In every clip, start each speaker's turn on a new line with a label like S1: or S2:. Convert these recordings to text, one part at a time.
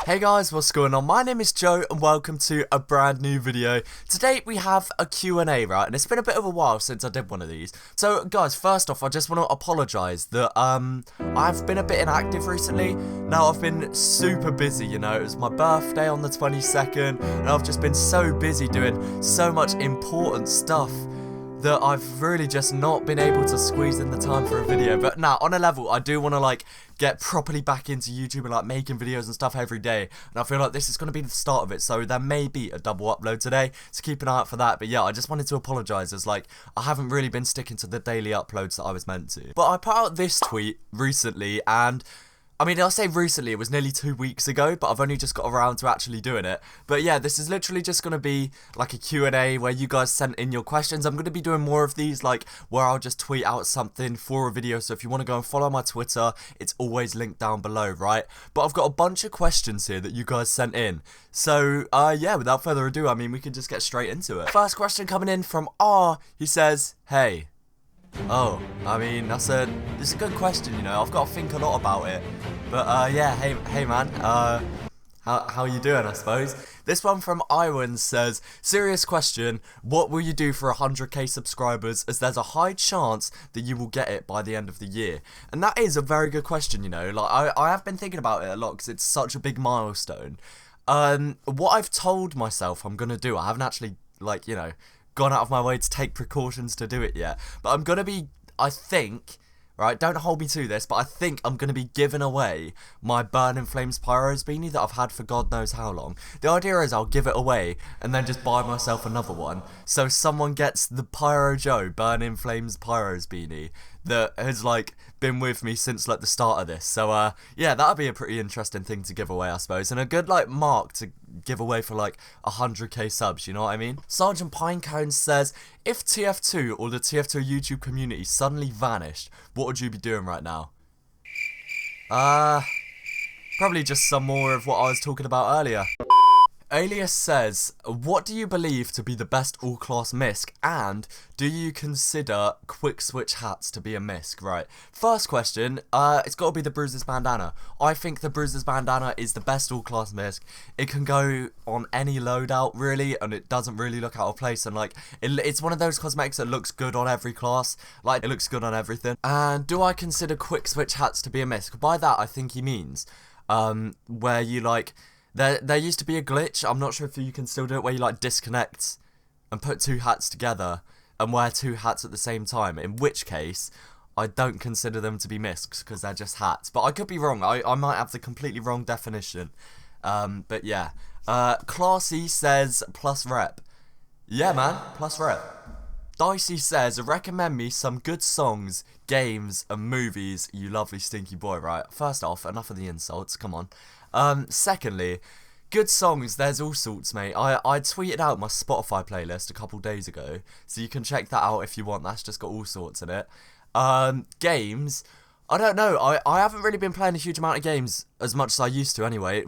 S1: Hey guys, what's going on? My name is Joe and welcome to a brand new video. Today we have a Q&A, right? And it's been a bit of a while since I did one of these. So guys, first off, I just want to apologise that I've been a bit inactive recently. Now I've been super busy, you know. It was my birthday on the 22nd and I've just been so busy doing so much important stuff that I've really just not been able to squeeze in the time for a video. But now, on a level, I do want to like get properly back into YouTube and like making videos and stuff every day. And I feel like this is going to be the start of it. So there may be a double upload today, so keep an eye out for that. But yeah, I just wanted to apologise as like I haven't really been sticking to the daily uploads that I was meant to. But I put out this tweet recently and I mean, I'll say recently, it was nearly 2 weeks ago, but I've only just got around to actually doing it. But yeah, this is literally just going to be like a Q&A where you guys sent in your questions. I'm going to be doing more of these, like where I'll just tweet out something for a video. So if you want to go and follow my Twitter, it's always linked down below, right? But I've got a bunch of questions here that you guys sent in. So yeah, without further ado, I mean, we can just get straight into it. First question coming in from R. He says, hey. Oh, I mean, it's a good question, you know. I've got to think a lot about it. But yeah, hey man, how you doing, I suppose? This one from Iwan says, serious question, what will you do for 100k subscribers, as there's a high chance that you will get it by the end of the year? And that is a very good question, you know. Like, I have been thinking about it a lot because it's such a big milestone. What I've told myself I'm gonna do, I haven't actually, like, you know, gone out of my way to take precautions to do it yet, but I'm gonna be, I think, right, don't hold me to this, but I think I'm gonna be giving away my Burning Flames Pyros beanie that I've had for God knows how long. The idea is I'll give it away and then just buy myself another one, so someone gets the PyroJoe Burning Flames Pyros beanie that has like been with me since like the start of this. So yeah, that'd be a pretty interesting thing to give away, I suppose, and a good like mark to give away for like 100k subs, you know what I mean? Sergeant Pinecone says, if TF2 or the TF2 YouTube community suddenly vanished, what would you be doing right now? Probably just some more of what I was talking about earlier. Alias says, what do you believe to be the best all-class misc, and do you consider quick switch hats to be a misc? Right, first question, it's got to be the Bruiser's Bandana. I think the Bruiser's Bandana is the best all-class misc. It can go on any loadout, really, and it doesn't really look out of place, and like, it's one of those cosmetics that looks good on every class, like, it looks good on everything. And do I consider quick switch hats to be a misc? By that, I think he means, where you like, there used to be a glitch, I'm not sure if you can still do it, where you like disconnect and put two hats together and wear two hats at the same time, in which case I don't consider them to be miscs because they're just hats. But I could be wrong, I might have the completely wrong definition. But yeah. Classy says plus rep. Yeah man, plus rep. Dicey says, recommend me some good songs, games and movies, you lovely stinky boy. Right, first off, enough of the insults, come on. Secondly, good songs, there's all sorts, mate. I tweeted out my Spotify playlist a couple days ago, so you can check that out if you want. That's just got all sorts in it. Games, I don't know, I haven't really been playing a huge amount of games as much as I used to anyway.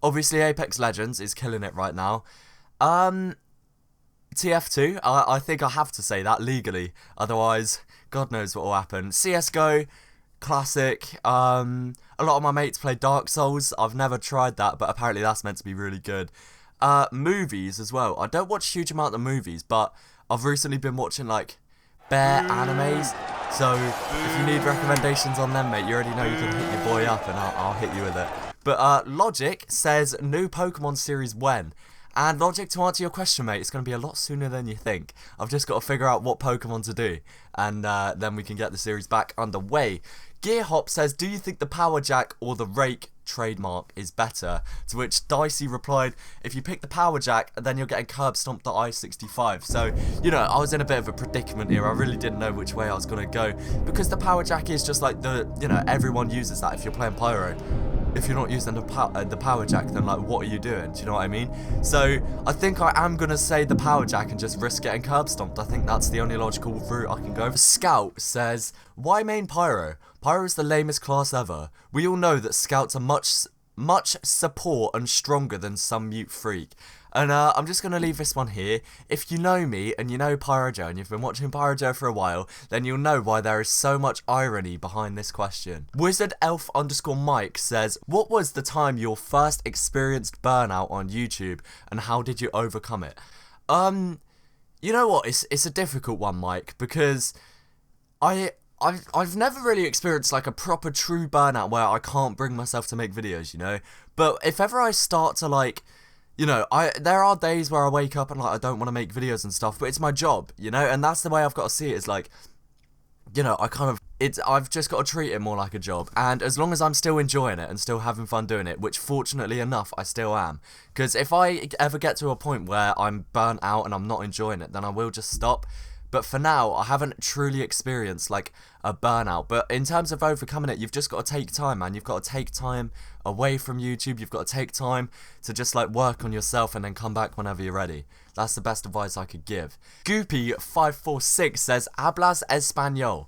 S1: Obviously Apex Legends is killing it right now. TF2, I think I have to say that legally, otherwise God knows what will happen. CSGO, classic. A lot of my mates play Dark Souls. I've never tried that, but apparently that's meant to be really good. Movies as well. I don't watch a huge amount of movies, but I've recently been watching like bear animes. So if you need recommendations on them, mate, you already know you can hit your boy up and I'll hit you with it. But Logic says, new Pokemon series when? And Logic, to answer your question, mate, it's going to be a lot sooner than you think. I've just got to figure out what Pokemon to do, and then we can get the series back underway. Gearhop says, do you think the Power Jack or the Rake trademark is better? To which Dicey replied, if you pick the Power Jack, then you're getting curb stomped at I-65. So, you know, I was in a bit of a predicament here. I really didn't know which way I was going to go, because the Power Jack is just like the, you know, everyone uses that if you're playing Pyro. If you're not using the Power Jack, then like, what are you doing? Do you know what I mean? So I think I am gonna say the Power Jack and just risk getting curb stomped. I think that's the only logical route I can go. Scout says, why main Pyro? Pyro is the lamest class ever. We all know that Scouts are much much support and stronger than some mute freak. And I'm just going to leave this one here. If you know me and you know PyroJoe and you've been watching PyroJoe for a while, then you'll know why there is so much irony behind this question. WizardElf_Mike says, what was the time you first experienced burnout on YouTube and how did you overcome it? You know what, it's a difficult one, Mike, because I've never really experienced like a proper true burnout where I can't bring myself to make videos, you know? But if ever I start to like, you know, there are days where I wake up and like I don't want to make videos and stuff, but it's my job, you know? And that's the way I've got to see it, is like, you know, I've just got to treat it more like a job. And as long as I'm still enjoying it and still having fun doing it, which fortunately enough I still am, because if I ever get to a point where I'm burnt out and I'm not enjoying it, then I will just stop. But for now, I haven't truly experienced like a burnout. But in terms of overcoming it, you've just got to take time, man. You've got to take time away from YouTube. You've got to take time to just like work on yourself and then come back whenever you're ready. That's the best advice I could give. Goopy546 says, Hablas Español?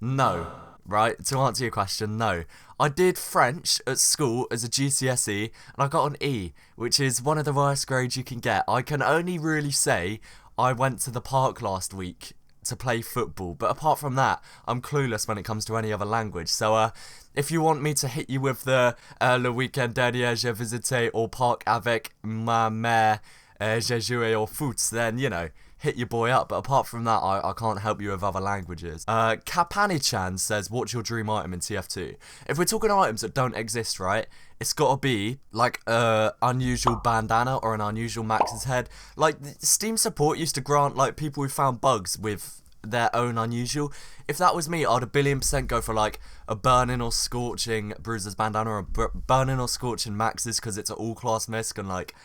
S1: No. Right? To answer your question, no. I did French at school as a GCSE and I got an E, which is one of the worst grades you can get. I can only really say I went to the park last week to play football, but apart from that, I'm clueless when it comes to any other language. So, if you want me to hit you with the le weekend dernier j'ai visité au parc avec ma mère, j'ai joué au foot, then, you know, hit your boy up. But apart from that, I can't help you with other languages. Kapani-chan says, what's your dream item in TF2? If we're talking items that don't exist, right, it's gotta be like a unusual bandana or an unusual Max's head. Like, Steam support used to grant like people who found bugs with their own unusual. If that was me, I'd 1,000,000% go for like a burning or scorching Bruiser's bandana or a burning or scorching Max's, because it's an all-class misc and like,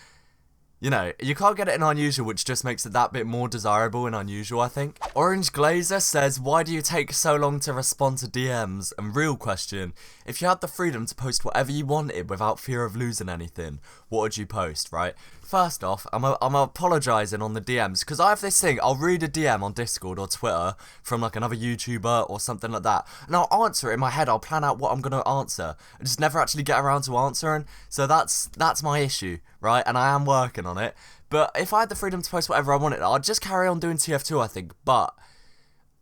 S1: you know, you can't get it in unusual, which just makes it that bit more desirable in unusual, I think. Orange Glazer says, why do you take so long to respond to DMs? And real question, if you had the freedom to post whatever you wanted without fear of losing anything, what would you post, right? First off, I'm apologising on the DMs, because I have this thing, I'll read a DM on Discord or Twitter from like another YouTuber or something like that, and I'll answer it in my head, I'll plan out what I'm going to answer, I just never actually get around to answering, so that's my issue, right, and I am working on it. But if I had the freedom to post whatever I wanted, I'd just carry on doing TF2, I think, but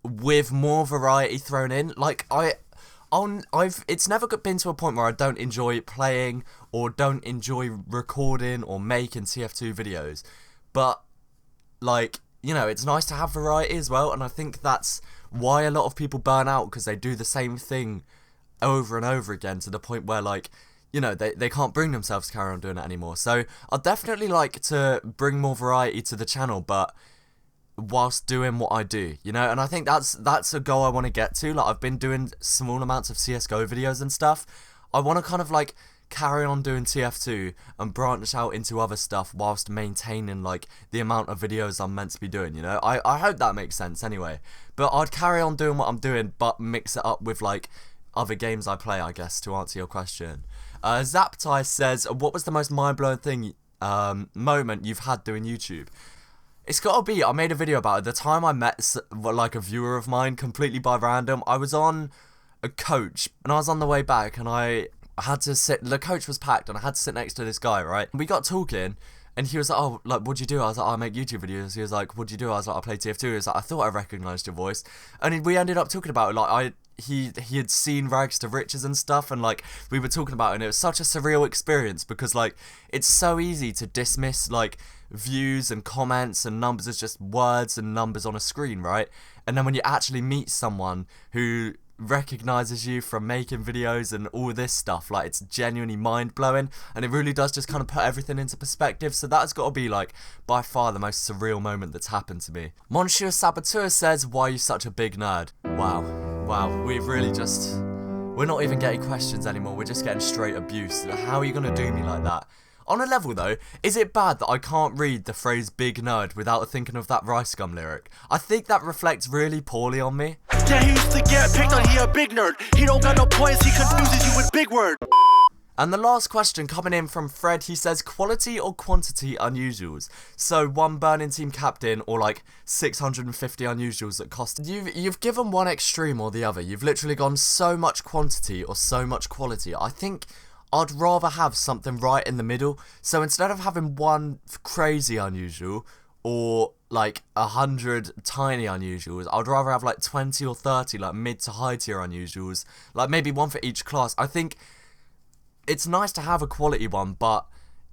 S1: with more variety thrown in. Like, it's never been to a point where I don't enjoy playing or don't enjoy recording or making TF2 videos, but like, you know, it's nice to have variety as well, and I think that's why a lot of people burn out, because they do the same thing over and over again to the point where, like, you know, they can't bring themselves to carry on doing it anymore. So I'd definitely like to bring more variety to the channel, but whilst doing what I do, you know, and I think that's a goal I want to get to. Like, I've been doing small amounts of CSGO videos and stuff. I want to kind of like carry on doing TF2 and branch out into other stuff whilst maintaining like the amount of videos I'm meant to be doing, you know. I hope that makes sense anyway. But I'd carry on doing what I'm doing, but mix it up with like other games I play, I guess, to answer your question. Zaptai says, what was the most mind-blowing thing moment you've had doing YouTube? It's gotta be, I made a video about it. The time I met like a viewer of mine completely by random, I was on a coach and I was on the way back and I had to sit, the coach was packed and I had to sit next to this guy, right? We got talking and he was like, oh, like, what'd you do? I was like, oh, I make YouTube videos. He was like, what'd you do? I was like, I play TF2. He was like, I thought I recognised your voice. And we ended up talking about it, like, he had seen Rags to Riches and stuff, and like we were talking about it, and it was such a surreal experience because like it's so easy to dismiss like views and comments and numbers as just words and numbers on a screen, right? And then when you actually meet someone who recognizes you from making videos and all this stuff, like it's genuinely mind-blowing, and it really does just kind of put everything into perspective. So that's got to be like by far the most surreal moment that's happened to me. Monsieur Saboteur says, why are you such a big nerd? Wow, we've really just, we're not even getting questions anymore, we're just getting straight abuse. How are you gonna do me like that? On a level though, is it bad that I can't read the phrase big nerd without thinking of that Rice Gum lyric? I think that reflects really poorly on me.
S2: Yeah, he used to get picked on, he a big nerd. He don't got no points, he confuses you with big word.
S1: And the last question coming in from Fred, he says, quality or quantity unusuals? So one Burning Team captain or like 650 unusuals that cost. You've given one extreme or the other. You've literally gone so much quantity or so much quality. I think I'd rather have something right in the middle. So instead of having one crazy unusual or like 100 tiny unusuals, I'd rather have like 20 or 30 like mid to high tier unusuals, like maybe one for each class. I think it's nice to have a quality one, but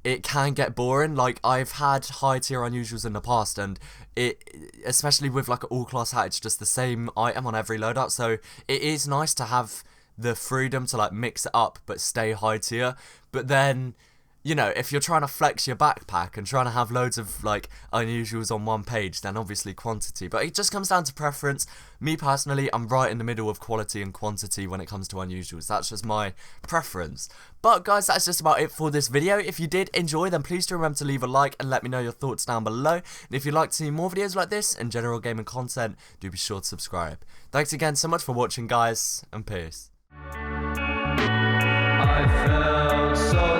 S1: it can get boring. Like, I've had high tier unusuals in the past, and it, especially with like an all class hat, it's just the same item on every loadout. So it is nice to have the freedom to like mix it up but stay high tier. But then, you know, if you're trying to flex your backpack and trying to have loads of like unusuals on one page, then obviously quantity. But it just comes down to preference. Me personally, I'm right in the middle of quality and quantity when it comes to unusuals. That's just my preference. But guys, that's just about it for this video. If you did enjoy, then please do remember to leave a like and let me know your thoughts down below. And if you'd like to see more videos like this and general gaming content, do be sure to subscribe. Thanks again so much for watching, guys, and peace.
S3: I felt so